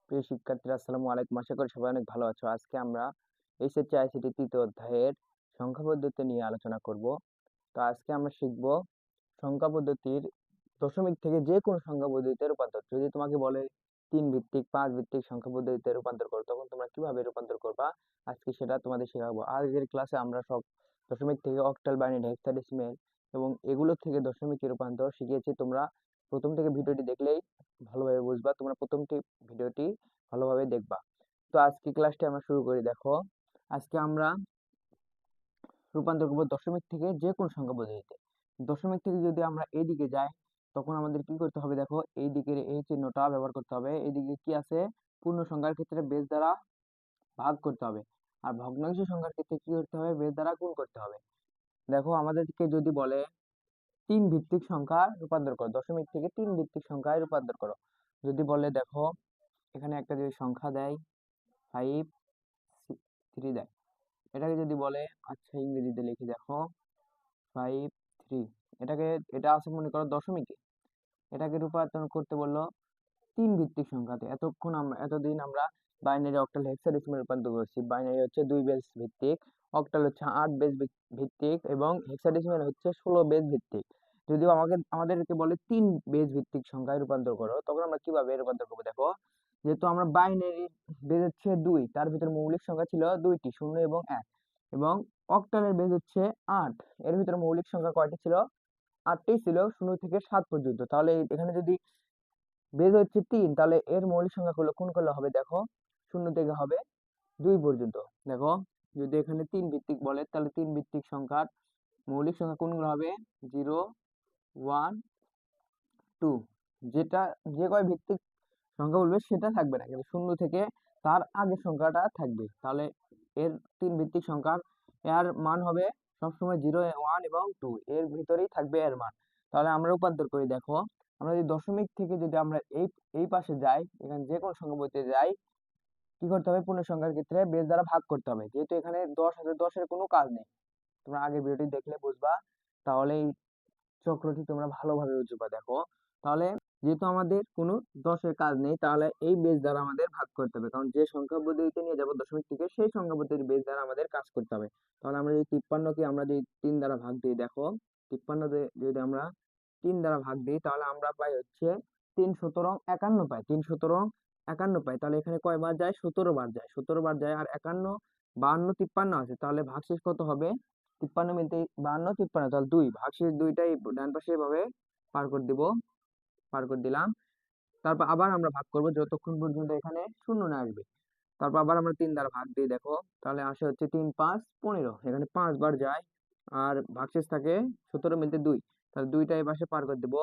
প্রিয় শিক্ষার্থীরা আসসালামু আলাইকুম। আশা করি সবাই অনেক ভালো আছো। আজকে আমরা এইচএসসি আইসিটি তৃতীয় অধ্যায়ের সংখ্যা পদ্ধতি নিয়ে আলোচনা করব। তো আজকে আমরা শিখব সংখ্যা পদ্ধতির দশমিক থেকে যে কোনো সংখ্যা পদ্ধতিতে রূপান্তর। যদি তোমাকে বলে 3 ভিত্তিক 5 ভিত্তিক সংখ্যা পদ্ধতিতে রূপান্তর করো, তখন তোমরা কিভাবে রূপান্তর করবা আজকে সেটা তোমাদের শেখাবো। আজকের ক্লাসে আমরা সব দশমিক থেকে অক্টাল, বাইনারি, হেক্সাডেসিমেল এবং এগুলো থেকে দশমিকে রূপান্তর শিখিয়েছি। তোমরা প্রথম থেকে ভিডিওটি দেখলেই ভালোভাবে বুঝবা। তোমরা প্রথমটি ভিডিওটি ভালোভাবে দেখবা। তো আজকে ক্লাসটি আমরা শুরু করি। দেখো, আজকে আমরা রূপান্তর করবো দশমিক থেকে যে কোনো সংখ্যা পদ্ধতিতে। দশমিক থেকে যদি আমরা এইদিকে যাই, তখন আমাদের কি করতে হবে? দেখো, এই দিকের এই চিহ্নটা ব্যবহার করতে হবে। এইদিকে কি আছে? পূর্ণ সংখ্যার ক্ষেত্রে বেস দ্বারা ভাগ করতে হবে, আর ভগ্নাংশ সংখ্যার ক্ষেত্রে কি করতে হবে? বেস দ্বারা গুণ করতে হবে। দেখো, আমাদেরকে যদি বলে 3 ভিত্তিক সংখ্যা রূপান্তর করো, দশমিক থেকে 3 ভিত্তিক সংখ্যায় রূপান্তর করো। যদি বলে, দেখো এখানে একটা যদি সংখ্যা দেয় 5 3 দেয়, এটাকে যদি বলে, আচ্ছা ইংরেজিতে লিখি, দেখো 5 3, এটাকে, এটা আছে মনে করো দশমিকে, এটাকে রূপান্তর করতে বললো 3 ভিত্তিক সংখ্যাতে। এতদিন আমরা বাইনারি, অক্টাল, হেক্সাডেসিমাল রূপান্তর করেছি। বাইনারি হচ্ছে 2 বেস ভিত্তিক, অক্টাল হচ্ছে 8 বেস ভিত্তিক এবং হেক্সাডেসিমাল হচ্ছে 16 বেস ভিত্তিক। যদিও আমাদেরকে বলে 3 বেস ভিত্তিক সংখ্যায় রূপান্তর করো, তখন আমরা কিভাবে রূপান্তর করবো? দেখো, যেহেতু আমরা বাইনারি বেস হচ্ছে 2, তার ভিতরে মৌলিক সংখ্যা ছিল 2টি, 0 এবং 1, এবং অক্টালের বেস হচ্ছে 8, এর ভিতরে মৌলিক সংখ্যা কয়টি ছিল? 8টি ছিল, 0 থেকে 7 পর্যন্ত। তাহলে এখানে যদি বেজ হচ্ছে 3, তাহলে এর মৌলিক সংখ্যাগুলো কোন করলে হবে? দেখো, 0 থেকে হবে 2 পর্যন্ত। দেখো, যদি এখানে 3 ভিত্তিক বলে, তাহলে 3 ভিত্তিক সংখ্যার মৌলিক সংখ্যা কোনগুলো হবে? 0 1 2, যেটা যে কয় ভিত্তিক সংখ্যা বলবে সেটা থাকবে না, কিন্তু 0 থেকে তার আগের সংখ্যাটা থাকবে। তাহলে এর 3 ভিত্তিক সংখ্যার এর মান হবে সবসময় 0 1 এবং 2, এর ভিতরেই থাকবে এর মান। তাহলে আমরা রূপান্তর করি। দেখো, আমরা যদি দশমিক থেকে যদি আমরা এই এই পাশে যাই, এখানে যে কোনো সংখ্যা বলতে যাই, কি করতে হবে? পূর্ণ সংখ্যার ক্ষেত্রে বেস দ্বারা ভাগ করতে হবে। যেহেতু এখানে 10 আছে, 10-এর কোনো কাজ নেই, তোমরা আগের ভিডিওটি দেখলে বুঝবা। তাহলে এই চক্রটি তোমরা ভালোভাবে বুঝবা। দেখো, তাহলে যেহেতু আমাদের কোনো 10-এর কাজ নেই, তাহলে এই বেস দ্বারা আমাদের ভাগ করতে হবে, কারণ যে সংখ্যা পদ্ধতিতে নিয়ে যাবো দশমিক থেকে, সেই সংখ্যা পদ্ধতির বেস দ্বারা আমাদের কাজ করতে হবে। তাহলে আমরা যদি 53 কে আমরা যদি 3 দ্বারা ভাগ দিই, দেখো 53 যদি আমরা 3 দ্বারা ভাগ দিই, তাহলে আমরা পাই হচ্ছে 3 17 51 পাই, 3 17 51 পাই। তাহলে এখানে কয়বার যায়? 17 বার যায়, 17 বার যায়। আর 51 52 53 আছে, তাহলে ভাগশেষ কত হবে? 53 মিলতে 52 53, তাহলে 2, ভাগশেষ 2টাই ডান পাশে এভাবে পার করে দিব, পার করে দিলাম। তারপর আবার আমরা ভাগ করব যতক্ষণ পর্যন্ত এখানে শূন্য না আসবে। তারপর আবার আমরা 3 দ্বারা ভাগ দিই, দেখো তাহলে আসে হচ্ছে 3 5 15, এখানে 5 বার যায়, আর ভাগশেষ থাকে 17 মিলতে 2, তাহলে 2টা এই পাশে পার করে দিব।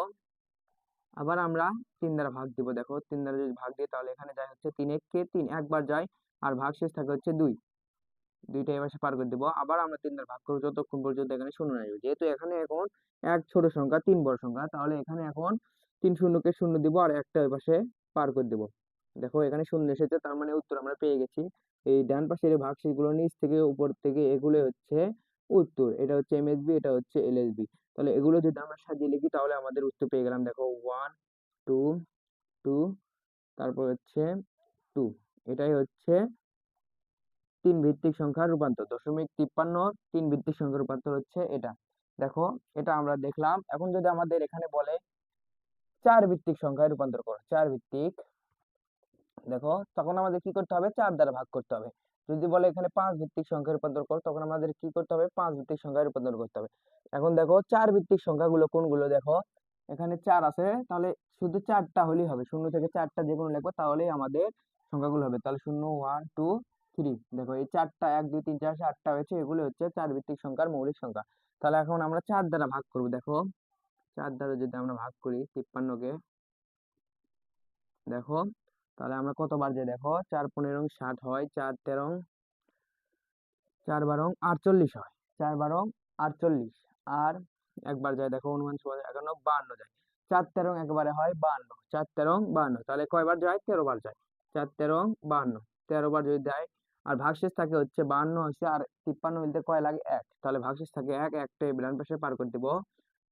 আবার আমরা 3 দ্বারা ভাগ দিব, দেখো 3 দ্বারা যদি ভাগ দিই, তাহলে এখানে যায় হচ্ছে 3 1 কে 3, একবার যায়, আর ভাগশেষ থাকে হচ্ছে 2, 2টা এই পাশে পার করে দিব। আবার আমরা 3 দ্বারা ভাগ করব যতক্ষণ পর্যন্ত এখানে শূন্য না আসবে। যেহেতু এখানে এখন 1 ছোট সংখ্যা, 3 বড় সংখ্যা, তাহলে এখানে এখন 3 শূন্যকে শূন্য দিব, আর একটা ওই পাশে পার করে দিব। দেখো, এখানে শূন্য এসেছে, তার মানে উত্তর আমরা পেয়ে গেছি। এই ডান পাশের ভাগশেষগুলো নিচ থেকে উপর থেকে এগুলো হচ্ছে উত্তর। এটা হচ্ছে এমএসবি, এটা হচ্ছে এলএসবি। তাহলে এগুলো যদি আমরা সাজিয়ে লিখি, তাহলে আমাদের উত্তর পেয়ে গেলাম। দেখো 1 2 2, তারপর হচ্ছে 2, এটাই হচ্ছে 3 ভিত্তিক সংখ্যার রূপান্তর। 0.53 3 ভিত্তিক সংখ্যার রূপান্তর হচ্ছে এটা। দেখো, এটা আমরা দেখলাম। এখন যদি আমাদের এখানে বলে 4 ভিত্তিক সংখ্যায় রূপান্তর করো, 4 ভিত্তিক, দেখো তখন আমাদের কি করতে হবে? 4 দ্বারা ভাগ করতে হবে। যদি বলে এখানে 5 ভিত্তিক সংখ্যায় রূপান্তর করো, তখন আমাদের কি করতে হবে? 5 ভিত্তিক সংখ্যায় রূপান্তর করতে হবে। এখন দেখো 4 ভিত্তিক সংখ্যাগুলো কোনগুলো? দেখো, এখানে 4 আছে, তাহলে শুধু 4টা হলেই হবে, 0 থেকে 4টা যে কোনো লিখবো, তাহলেই আমাদের সংখ্যাগুলো হবে। তাহলে 0 1 2 3, দেখো এই 4টা 1 2 3 4 8টা হয়েছে, এগুলো হচ্ছে 4 ভিত্তিক সংখ্যার মৌলিক সংখ্যা। তাহলে এখন আমরা 4 দ্বারা ভাগ করব। দেখো, 4 দ্বারা যদি আমরা ভাগ করি 53 কে, দেখো তাহলে আমরা কতবার যাই? দেখো 4 15 60 হয়, 4 13 4 12 48 হয়, 4 12 48, আর একবার যায়, দেখো অনুমান সমান 51 52 যায়, 4 13 একবারে হয় 52, 4 13 52, তাহলে কয়বার যায়? 13 বার যায়, 4 13 52, 13 বার যদি যায়, আর ভাগশেষ থাকে হচ্ছে 52 হচ্ছে, আর 53 মিলতে কয় লাগে? 1, তাহলে ভাগশেষ থাকে 1, একটা ডান পাশে পার করে দিব।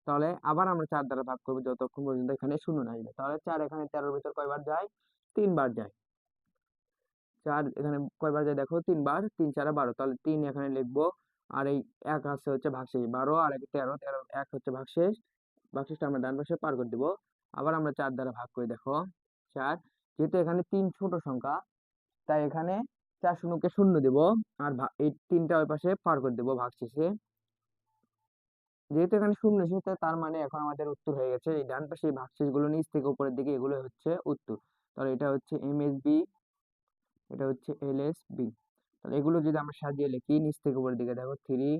তাহলে আবার আমরা 4 দ্বারা ভাগ করবো যতক্ষণ পর্যন্ত এখানে শূন্য না আসবে। তাহলে 4 এখানে 13 এর ভিতর কয়বার যায়? 3 বার যায়। 4 এখানে কয়বার যায় দেখো, 3 বার, 3 4 12, তাহলে 3 এখানে লিখবো। আর এই 1 আছে হচ্ছে ভাগশেষ, 12 আর 1 13, 13 1 হচ্ছে ভাগশেষ। ভাগশেষটা আমরা ডান পাশে পার করে দিব। আবার আমরা 4 দ্বারা ভাগ করে দেখো 4, যেহেতু এখানে 3 ছোট সংখ্যা, তাই এখানে 4 শূন্যকে 0 দেব। আর এই 3টা ওই পাশে পার করে দেবো ভাগশেষে। যেহেতু এখানে শূন্য এসেছে, তার মানে এখন আমাদের উত্তর হয়ে গেছে। এই ডান পাশে ভাগশেষ গুলো নিচ থেকে উপরের দিকে, এগুলো হচ্ছে উত্তর। তাহলে এটা হচ্ছে MSB, এটা হচ্ছে LSB। তাহলে এগুলো যদি আমরা সাজিয়ে লিখি, নিচ থেকে উপরের দিকে দেখো 3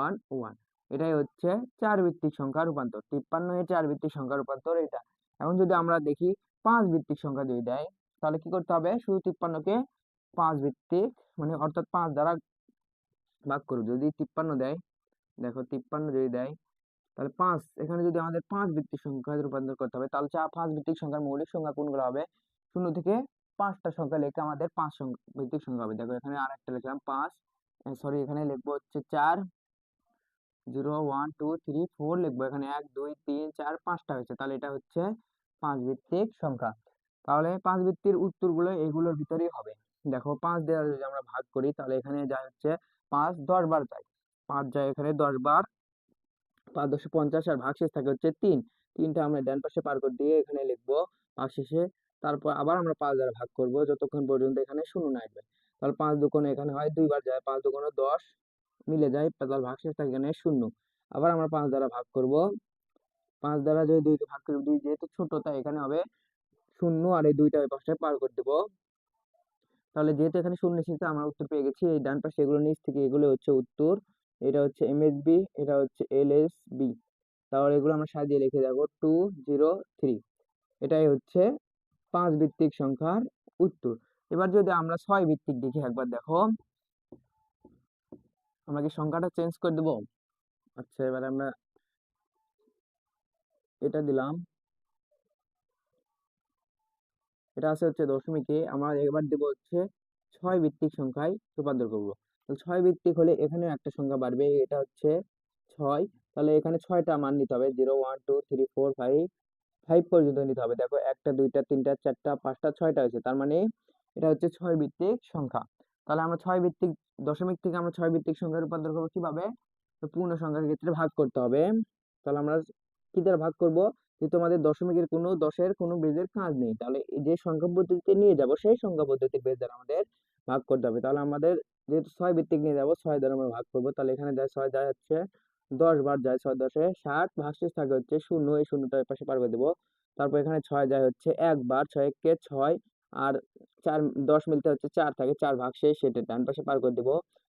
1 1, এটাই হচ্ছে 4 ভিত্তিক সংখ্যা রূপান্তর। 53 এর 4 ভিত্তিক সংখ্যা রূপান্তর এটা। এখন যদি আমরা দেখি 5 ভিত্তিক সংখ্যা যদি দেয়, তাহলে কি করতে হবে? শুধু 53 কে 5 ভিত্তিক, মানে অর্থাৎ 5 দ্বারা ভাগ করব। যদি 53 দেয়, দেখো 53 যদি দেয়, তাহলে 5, এখানে যদি আমাদের 5 ভিত্তিক সংখ্যায় রূপান্তর করতে হবে, তাহলে 5 ভিত্তিক সংখ্যার মৌলিক সংখ্যা কোনগুলো হবে? 0 থেকে 5টা সংখ্যা লিখে আমাদের 5 ভিত্তিক সংখ্যা হবে। দেখো এখানে আরেকটা লিখলাম 5, সরি এখানে লিখবো হচ্ছে 4, 0 1 2 3 4 লিখবো। এখানে 1 2 3 4 5টা হয়েছে, তাহলে এটা হচ্ছে 5 ভিত্তিক সংখ্যা। তাহলে 5 ভিত্তির উত্তরগুলো এগুলোর ভিতরেই হবে। দেখো 5 দিয়ে যদি আমরা ভাগ করি, তাহলে এখানে যা হচ্ছে 5 10 বার যায়, 5 যায় এখানে 10 বার, 5 10 50, আর ভাগশেষ থাকে হচ্ছে 3। 3টা আমরা ডান পাশে পার করে দিয়ে এখানে লিখবো ভাগশেষে। তারপর আবার আমরা 5 দ্বারা ভাগ করব যতক্ষণ পর্যন্ত এখানে শূন্য না আসবে। তাহলে 5 দুগুণে এখানে হয় 2 বার যায়, 5 দুগুণে 10 মিলে যায়, তাহলে ভাগশেষ থাকে এখানে 0। আবার আমরা 5 দ্বারা ভাগ করব। 5 দ্বারা যদি 2 কে ভাগ করি, 2 যেহেতু ছোট, তাই এখানে হবে 0, আর এই 2টা ওই পাশে পার করে দেব। তাহলে যেহেতু এখানে শূন্য এসেছে, আমরা উত্তর পেয়ে গেছি। এই ডান পাশে এগুলো নিচ থেকে, এগুলো হচ্ছে উত্তর। এটা হচ্ছে MSB, এটা হচ্ছে LSB। তাহলে এগুলো আমরা সাজিয়ে লিখে যাবো 2 0 3। এটাই হচ্ছে 5 ভিত্তিক সংখ্যার উত্তর। এবার যদি আমরা 6 ভিত্তিক দেখি একবার, দেখো আমরা কি সংখ্যাটা চেঞ্জ করে দেবো? আচ্ছা, এবার আমরা এটা দিলাম, এটা আছে হচ্ছে দশমিকে, আমরা এবার দেবো হচ্ছে 6 ভিত্তিক সংখ্যায় রূপান্তর করব। 6 ভিত্তিক হলে এখানে একটা সংখ্যা বাড়বে, এটা হচ্ছে 6। তাহলে এখানে 6টা মান নিতে হবে, 0 1 2 3 4 5, 5 পর্যন্ত নিতে হবে। দেখো 1টা 2টা 3টা 4টা 5টা 6টা হয়েছে, তার মানে এটা হচ্ছে 6 ভিত্তিক সংখ্যা। তাহলে আমরা 6 ভিত্তিক, দশমিক থেকে আমরা 6 ভিত্তিক সংখ্যা রূপান্তর করবো কিভাবে? তো পূর্ণ সংখ্যার ক্ষেত্রে ভাগ করতে হবে। তাহলে আমরা কি দ্বারা ভাগ করব? যেহেতু আমাদের দশমিকের কোনো, দশের কোনো বেজের কাজ নেই, তাহলে যে সংখ্যা পদ্ধতিতে নিয়ে যাব, সেই সংখ্যা পদ্ধতির বেজ দ্বারা আমাদের ভাগ করতে হবে। তাহলে আমাদের যেহেতু 6 ভিত্তিক নিয়ে যাব, 6 দ্বারা আমরা ভাগ করবো। তাহলে এখানে যায় 6 যায় হচ্ছে 10 বার যায়, 6 10 60, ভাগশেষ থাকে হচ্ছে 0, এই শূন্যটা পাশে পার করে দেবো। তারপর এখানে 6 যায় হচ্ছে 1 বার, 6 একে 6, আর 4 10 মিলতে হচ্ছে 4 থাকে, 4 ভাগশেষ, সেটা ডান পাশে পার করে দেবো।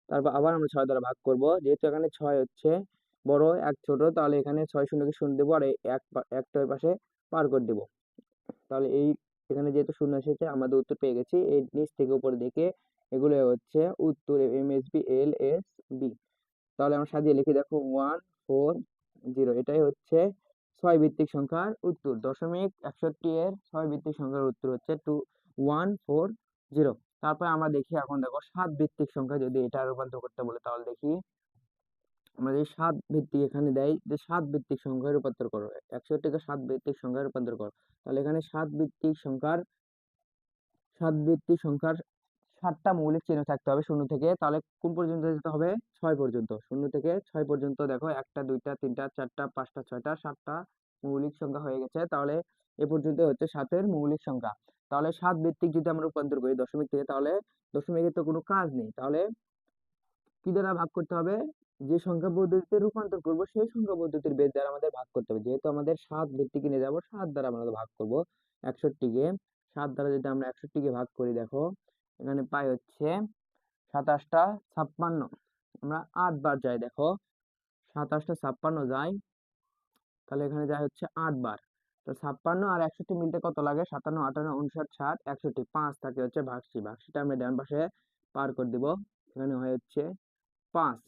তারপর আবার আমরা 6 দ্বারা ভাগ করব। যেহেতু এখানে 6 হচ্ছে বড়, 1 ছোট, তাহলে এখানে 6 শূন্যকে 0 দেবো, আর এই একটা ওই পাশে পার করে দেবো। তাহলে এই এখানে যেহেতু শূন্য এসেছে, আমাদের উত্তর পেয়ে গেছি। এই নিচ থেকে উপরে দিকে এগুলো হচ্ছে উত্তর, MSB LSB। তাহলে আমরা সাজিয়ে লিখি, দেখো 1 4 0, এটাই হচ্ছে 6 ভিত্তিক সংখ্যার উত্তর। দশমিক 61 এর 6 ভিত্তিক সংখ্যার উত্তর হচ্ছে 2 1 4 0। তারপর আমরা দেখি, এখন দেখো 7 ভিত্তিক সংখ্যা যদি এটা রূপান্তর করতে বলে, তাহলে দেখি আমরা যে 7 ভিত্তিক এখানে দেয়, যে 7 ভিত্তিক সংখ্যায় রূপান্তর করো, 61 কে 7 ভিত্তিক সংখ্যায় রূপান্তর করো। তাহলে এখানে 7 ভিত্তিক সংখ্যার 7টা মৌলিক চিহ্ন থাকতে হবে 0 থেকে। তাহলে কোন পর্যন্ত যেতে হবে? 6 পর্যন্ত। 0 থেকে 6 পর্যন্ত দেখো 1টা 2টা 3টা 4টা 5টা 6টা 7টা মৌলিক সংখ্যা হয়ে গেছে। তাহলে এ পর্যন্ত হচ্ছে 7 এর মৌলিক সংখ্যা। তাহলে 7 ভিত্তিক যদি আমরা রূপান্তর করি দশমিক থেকে, তাহলে দশমিকের তো কোনো কাজ নেই। তাহলে কি দ্বারা ভাগ করতে হবে? যে সংখ্যা পদ্ধতিতে রূপান্তর করব, সেই সংখ্যা পদ্ধতির বেজ দ্বারা আমাদের ভাগ করতে হবে। যেহেতু আমাদের 7 ভিত্তিক নিয়ে যাব, 7 দ্বারা আমরা ভাগ করব 61 কে। 7 দ্বারা যদি আমরা 61 কে ভাগ করি, দেখো এখানে পাই হচ্ছে 27টা 56, আমরা 8 বার যাই, দেখো 27টা 56 যায়, তাহলে এখানে যায় হচ্ছে 8 বার। তো 56 আর 61 মিলতে কত লাগে? 57 58 59 60 61, 5 থাকে হচ্ছে ভাগশি, ভাগশিটা আমরা ডান পাশে পার করে দিব। এখানে হয় হচ্ছে 5।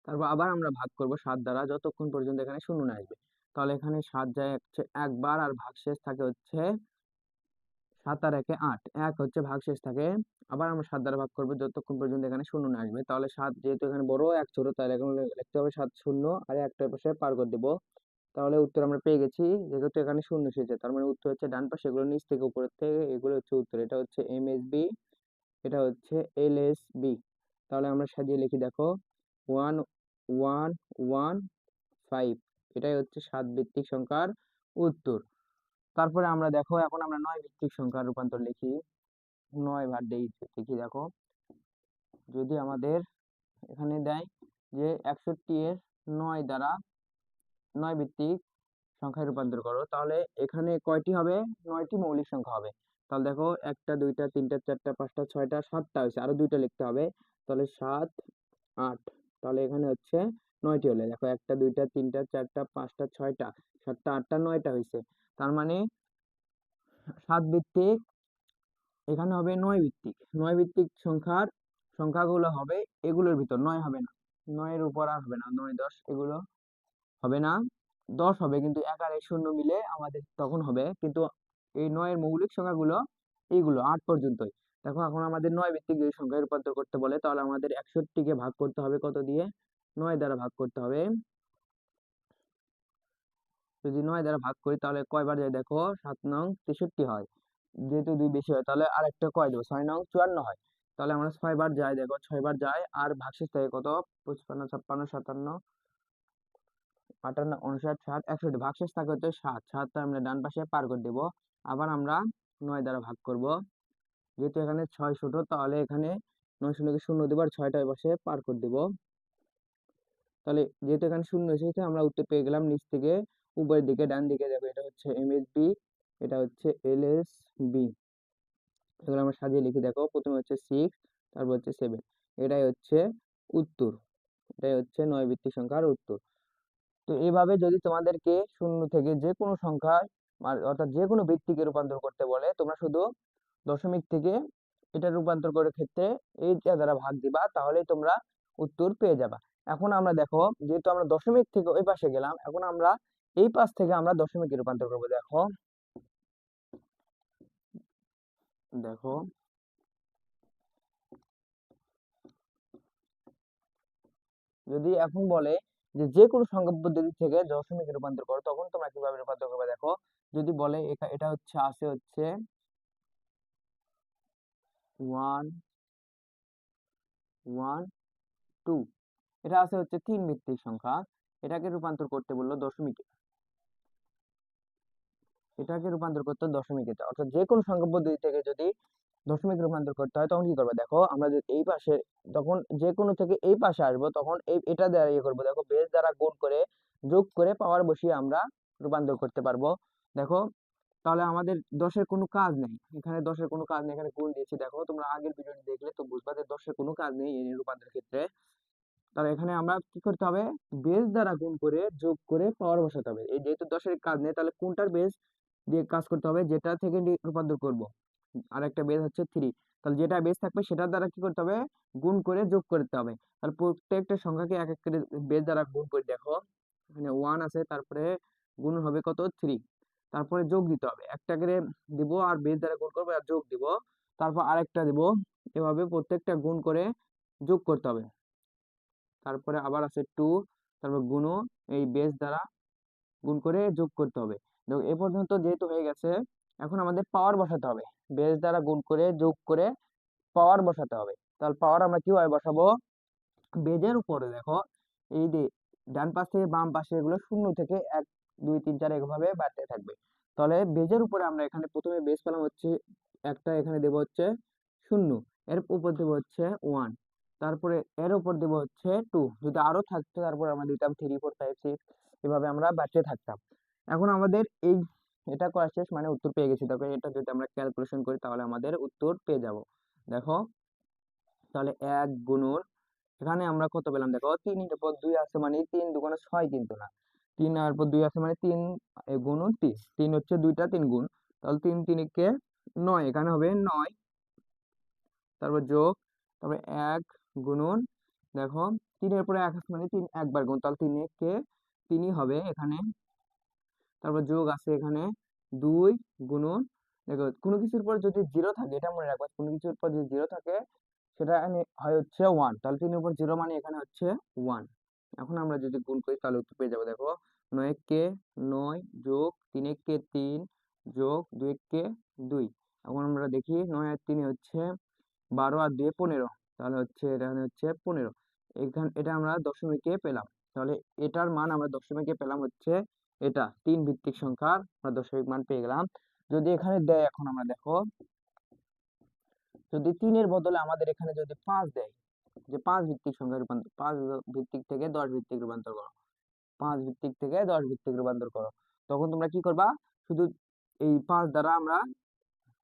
তারপর আবার আমরা ভাগ করব 7 দ্বারা, যতক্ষণ পর্যন্ত এখানে শূন্য না আসবে। তাহলে এখানে 7 যায় হচ্ছে 1 বার, আর ভাগশেষ থাকে হচ্ছে 7 আর 1 8, 1 হচ্ছে ভাগশেষ থাকে। আবার আমরা 7 দ্বারা ভাগ করব যতক্ষণ পর্যন্ত এখানে শূন্য না আসবে। তাহলে 7 যেহেতু এখানে বড় 1 ছোট, তাহলে এখন লিখতে হবে 7 শূন্য, আর একটা পাশে পার করে দেব। তাহলে উত্তর আমরা পেয়ে গেছি। যেহেতু এখানে শূন্য এসেছে তার মানে উত্তর হচ্ছে ডান পাশে, এগুলো নিচ থেকে উপরের থেকে, এগুলো হচ্ছে উত্তর। এটা হচ্ছে MSB, এটা হচ্ছে LSB। তাহলে আমরা সাজিয়ে লিখি, দেখো 1115, এটাই হচ্ছে 7 ভিত্তিক সংখ্যার উত্তর। তারপরে আমরা দেখো এখন আমরা 9 ভিত্তিক সংখ্যার রূপান্তর লিখি। 9 ভাগ দেখি, দেখো যদি আমাদের এখানে দেয় যে 61 এর 9 দ্বারা 9 ভিত্তিক সংখ্যায় রূপান্তর করো, তাহলে এখানে কয়টি হবে? 9টি মৌলিক সংখ্যা হবে। তাহলে দেখো 1টা 2টা 3টা 4টা 5টা 6টা 7টা হয়েছে, আরো 2টা লিখতে হবে। তাহলে 7 8, তাহলে এখানে হচ্ছে 9টি হলে, দেখো 1টা 2টা 3টা 4টা 5টা 6টা 7টা 8টা 9টা হয়েছে। তার মানে 7 ভিত্তিক, এখানে হবে 9 ভিত্তিক। 9 ভিত্তিক সংখ্যাগুলো হবে এগুলোর ভিতর, 9 হবে না, 9 এর উপর আর হবে না, 9 10 এগুলো হবে না। 10 হবে কিন্তু 1 আর 0 মিলে আমাদের তখন হবে, কিন্তু এই 9 এর মৌলিক সংখ্যাগুলো এইগুলো 8 পর্যন্তই। দেখো এখন আমাদের 9 ভিত্তিক যদি সংখ্যায় রূপান্তর করতে বলে, তাহলে আমাদের 61 কে ভাগ করতে হবে কত দিয়ে? 9 দ্বারা ভাগ করতে হবে। যদি 9 দ্বারা ভাগ করি তাহলে কয়বার যায় দেখো, 7 নং 63 হয়। যেহেতু 2 বেশি হয় তাহলে আরেকটা কয় দেবো, 6 নং 54 হয়। তাহলে আমরা 6 বার যায়, দেখো 6 বার যায়, আর ভাগশেষ থাকে কত? 55 56 57 58 59 60 61, ভাগশেষ থাকে হচ্ছে 7। 7 আমরা ডান পাশে পার করে দেব। আবার আমরা 9 দ্বারা ভাগ করব। যেহেতু এখানে 6 ছোট, তাহলে এখানে 9 শূন্যকে 0 দেব, আর 6টা পাশে পার করে দেব। তাহলে যেহেতু এখানে 0 এসেছে, আমরা উত্তর পেয়ে গেলাম নিচ থেকে উপরের দিকে ডান দিকে। দেখো এটা হচ্ছে MSB, এটা হচ্ছে LSB। এগুলো আমরা সাজিয়ে লিখি, দেখো প্রথমে হচ্ছে 6, তারপর হচ্ছে 7, এটাই হচ্ছে উত্তর। এটাই হচ্ছে 9 ভিত্তিক সংখ্যার উত্তর। তো এইভাবে যদি তোমাদেরকে শূন্য থেকে যে কোনো সংখ্যায় অর্থাৎ যে কোনো ভিত্তিকে রূপান্তর করতে বলে, তোমরা শুধু দশমিক থেকে এটা রূপান্তর করার ক্ষেত্রে এইটা দ্বারা ভাগ দিবা, তাহলেই তোমরা উত্তর পেয়ে যাবা। এখন আমরা দেখো, যেহেতু আমরা দশমিক থেকে ওই পাশে গেলাম, এখন আমরা এই পাশ থেকে আমরা দশমিকে রূপান্তর করবো। দেখো দেখো যদি এখন বলে যে যে কোনো সংখ্যা পদ্ধতি থেকে দশমিকে রূপান্তর করো, তখন তোমরা কিভাবে রূপান্তর করবে? দেখো যদি বলে এটা হচ্ছে আছে হচ্ছে 1 1 2, এটা আছে হচ্ছে 3 ভিত্তিক সংখ্যা, এটাকে রূপান্তর করতে বললো দশমিকে, এটাকে রূপান্তর করতে দশমিকে। অর্থাৎ যে কোনো সংখ্যা পদ্ধতি থেকে যদি দশমিক রূপান্তর করতে হয়, তখন কি করবে? দেখো আমরা যদি এই পাশে, তখন যে কোনো থেকে এই পাশে আসবো, তখন এটা দ্বারা ইয়ে করবো। দেখো বেস দ্বারা গুণ করে যোগ করে পাওয়ার বসিয়ে আমরা রূপান্তর করতে পারবো। দেখো তাহলে আমাদের দশের কোনো কাজ নেই, এখানে দশের কোনো কাজ নেই, এখানে গুণ দিয়েছি। দেখো তোমরা আগের ভিডিওটি দেখলে তো বুঝবা যে দশের কোনো কাজ নেই এই রূপান্তরের ক্ষেত্রে। তাহলে এখানে আমরা কি করতে হবে? বেস দ্বারা গুণ করে যোগ করে পাওয়ার বসাতে হবে। এই যেহেতু দশের কাজ নেই, তাহলে কোনটার বেস দিয়ে কাজ করতে হবে? যেটা থেকে রূপান্তর করব। আর একটা বেস হচ্ছে 3, তাহলে যেটা বেস থাকবে সেটার দ্বারা কি করতে হবে? গুণ করে যোগ করতে হবে। তাহলে প্রত্যেকটা সংখ্যাকে এক এক করে বেস দ্বারা গুণ করে, দেখো এখানে 1 আছে, তারপরে গুণ হবে কত? 3, তারপরে যোগ দিতে হবে, একটা করে দিব আর বেস দ্বারা গুণ করবো আর যোগ দিব, তারপর আরেকটা দিব, এভাবে প্রত্যেকটা গুণ করে যোগ করতে হবে। তারপরে আবার আছে 2, তারপর গুণও এই বেস দ্বারা গুণ করে যোগ করতে হবে। দেখো এ পর্যন্ত যেহেতু হয়ে গেছে, এখন আমাদের পাওয়ার বসাতে হবে। বেস দ্বারা গুণ করে যোগ করে পাওয়ার বসাতে হবে। তাহলে পাওয়ার আমরা কিভাবে বসাবো? বেজের উপরে দেখো এই যে ডান পাশ থেকে বাম পাশে এগুলো 0 থেকে 1 2 3 4 এভাবে বাড়তে থাকবে। তাহলে বেজের উপরে আমরা এখানে প্রথমে বেস পেলাম হচ্ছে একটা, এখানে দেব হচ্ছে 0, এর উপর দেব হচ্ছে 1, তারপরে এর উপর দেব হচ্ছে 2, যদি আরো থাকতো তারপর আমরা দিতাম 3 4 5 6, এভাবে আমরা বাড়তে থাকতাম। এখন আমাদের এই এটা করা শেষ, মানে উত্তর পেয়ে গেছি। দেখো এটা যদি আমরা ক্যালকুলেশন করি তাহলে আমাদের উত্তর পেয়ে যাব। দেখো তাহলে 1 গুণন, এখানে আমরা কত পেলাম? দেখো 3 এর পর 2 আছে, মানে 3 2 6 কিন্তু না, 3 এর পর 2 আছে মানে 3 গুণন 3, 3 হচ্ছে 2টা 3 গুণ, তাহলে 3 3 কে 9, এখানে হবে 9, তারপর যোগ, তারপরে 1 গুণন, দেখো 3 এর পরে 1 আছে মানে 3 একবার গুণ, তাহলে 3 কে 3ই হবে এখানে, তারপর যোগ আছে এখানে 2 গুণন। দেখো কোনো কিছুর পর যদি 0 থাকে, এটা মনে রাখবা, কোনো কিছুর পর যদি 0 থাকে সেটা হয় হচ্ছে 1, তাহলে 3 এর উপর 0 মানে এখানে হচ্ছে 1। এখন আমরা যদি গুণ করি তাহলে উত্তর পেয়ে যাবো। দেখো 9 একে 9 যোগ 3 একে 3 যোগ 2 একে 2। এখন আমরা দেখি 9 আর 3 হচ্ছে 12 আর 2 15, তাহলে হচ্ছে এখানে হচ্ছে 15। এটা আমরা দশমিকে পেলাম, তাহলে এটার মান আমরা দশমিকে পেলাম হচ্ছে এটা 3 ভিত্তিক সংখ্যার আমরা দশমিক মান পেয়ে গেলাম। যদি এখানে দেয়, এখন আমরা দেখো যদি 3 এর বদলে আমাদের এখানে যদি 5 দেয়, যে 5 ভিত্তিক সংখ্যা রূপান্তর, 5 ভিত্তিক থেকে 10 ভিত্তিক রূপান্তর করো, 5 ভিত্তিক থেকে 10 ভিত্তিক রূপান্তর করো, তখন তোমরা কি করবা, শুধু এই 5 দ্বারা আমরা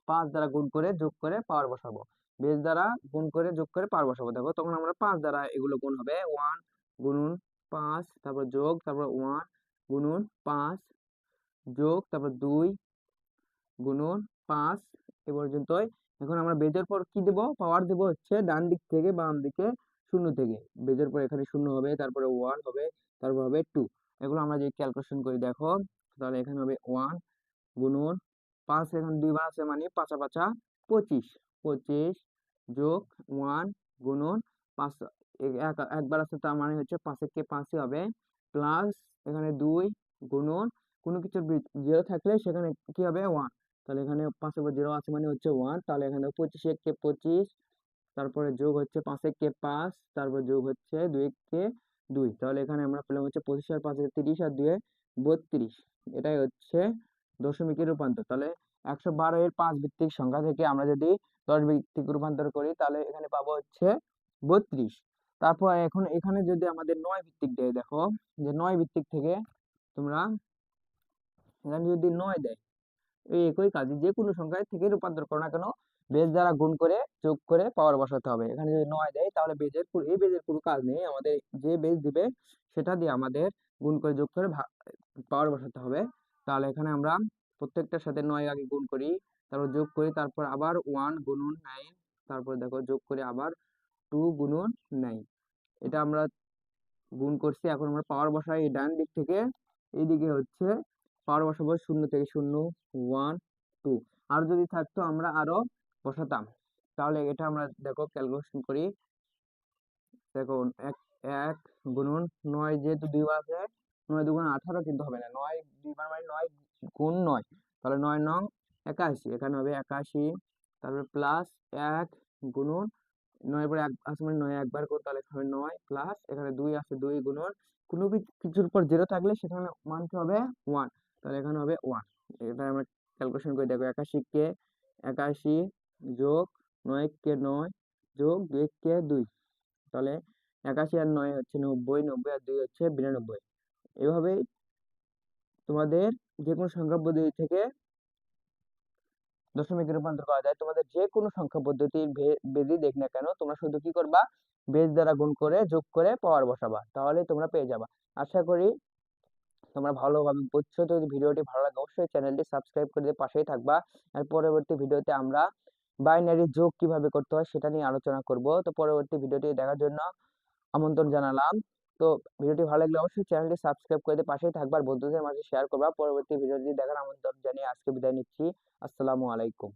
5 দ্বারা গুণ করে যোগ করে পাওয়ার বসাবো, বেস দ্বারা গুণ করে যোগ করে পাওয়ার বসাবো। দেখো তখন আমরা 5 দ্বারা এগুলো গুণ হবে, 1 গুণন 5, তারপর যোগ, তারপর 1 গুণন 5 যোগ, তারপর 2 গুণন 5 এ পর্যন্তই। এখন আমরা বেজের পর কি দেব, পাওয়ার দেব হচ্ছে ডান দিক থেকে বাম দিকে, শূন্য থেকে। বেজের পর এখানে শূন্য হবে, তারপরে 1 হবে, তারপর হবে 2। এগুলো আমরা যদি ক্যালকুলেশন করি দেখো, তাহলে এখানে হবে 1 গুণন 5, এখন 2 বার আছে মানে 5 5 25, 25 যোগ 1 গুণন 5 একবার আছে, তার মানে হচ্ছে 5 একে 5ই হবে, প্লাস এখানে 2 গুণন কোনো কিছু জিরো থাকলে সেখানে কি হবে 1, তাহলে এখানে 5 এর 0 আছে মানে হচ্ছে 1, তাহলে এখানে 25 একে 25, তারপরে যোগ হচ্ছে 5 একে 5, তারপর যোগ হচ্ছে 2 একে 2, তাহলে এখানে আমরা পেলাম হচ্ছে 25 আর 5 30 আর 2 32। এটাই হচ্ছে দশমিকের রূপান্তর। তাহলে 112 এর 5 ভিত্তিক সংখ্যা থেকে আমরা যদি 10 ভিত্তিক রূপান্তর করি, তাহলে এখানে পাবো হচ্ছে 32। তারপর এখন এখানে যদি আমাদের 9 ভিত্তিক দেয়, দেখো যে 9 ভিত্তিক থেকে তোমরা এখানে যদি 9 দেয়, এই একই কাজে যে কোনো সংখ্যায় থেকে রূপান্তর করো না কেন, বেজ দ্বারা গুণ করে যোগ করে পাওয়ার বসাতে হবে। এখানে যদি 9 দেয়, তাহলে এই বেজের কোনো কাজ নেই, আমাদের যে বেজ দিবে সেটা দিয়ে আমাদের গুণ করে যোগ করে পাওয়ার বসাতে হবে। তাহলে এখানে আমরা প্রত্যেকটার সাথে 9 আগে গুণ করি, তারপর যোগ করি, তারপর আবার 1 গুণন 9, তারপর দেখো যোগ করে আবার 2 গুণন 9। এটা আমরা গুণ করছি, এখন আমরা পাওয়ার বসাই এই ডান দিক থেকে, এইদিকে হচ্ছে পাওয়ার বসাবো 0 থেকে 0 1 2, আর যদি থাকতো আমরা আরো বসাতাম। তাহলে এটা আমরা দেখো ক্যালকুলেশন করি, দেখো 1 1 গুণন 9, যেহেতু 2 বার আছে 9 2 18 কিন্তু হবে না, 9 2 বার মানে 9 গুণ 9, তাহলে 9 9 81, এখানে হবে 81, তারপরে প্লাস 1 গুণন 9 পরে 1 আছে মানে 9 একবার করো, তাহলে হবে 9 প্লাস এখানে 2 আছে 2 গুণন কোনো কিছুর উপর 0 থাকলে সেখানে মান কি হবে 1, তাহলে এখানে হবে 1। এটা আমরা ক্যালকুলেশন করে দেখো, 81 কে 81 যোগ 9 কে 9 যোগ 2 কে 2, তাহলে 81 আর 9 হচ্ছে 90, 90 আর 2 হচ্ছে 92। এভাবেই তোমাদের যে কোনো সংখ্যা পদ্ধতি থেকে দশমিকে রূপান্তর করা যায়। তোমাদের যে কোনো সংখ্যা পদ্ধতির বেজই দেখ না কেন, তোমরা শুধু কি করবা, বেজ দ্বারা গুণ করে যোগ করে পাওয়ার বসাবা, তাহলে তোমরা পেয়ে যাবা। আশা করি তোমরা ভালোভাবে বুঝছো। তো যদি ভিডিওটি ভালো লাগে অবশ্যই চ্যানেলটি সাবস্ক্রাইব করে দিয়ে পাশেই থাকবা। আর পরবর্তী ভিডিওতে আমরা বাইনারি যোগ কিভাবে করতে হয় সেটা নিয়ে আলোচনা করব। তো পরবর্তী ভিডিওটি দেখার জন্য আমন্ত্রণ জানালাম। তো ভিডিওটি ভালো লাগলে অবশ্যই চ্যানেলটি সাবস্ক্রাইব করে দিয়ে পাশেই থাকবার, বন্ধুদের মাঝে শেয়ার করবা। পরবর্তী ভিডিওটি দেখার আমন্ত্রণ জানিয়ে আজকে বিদায় নিচ্ছি। আসসালামু আলাইকুম।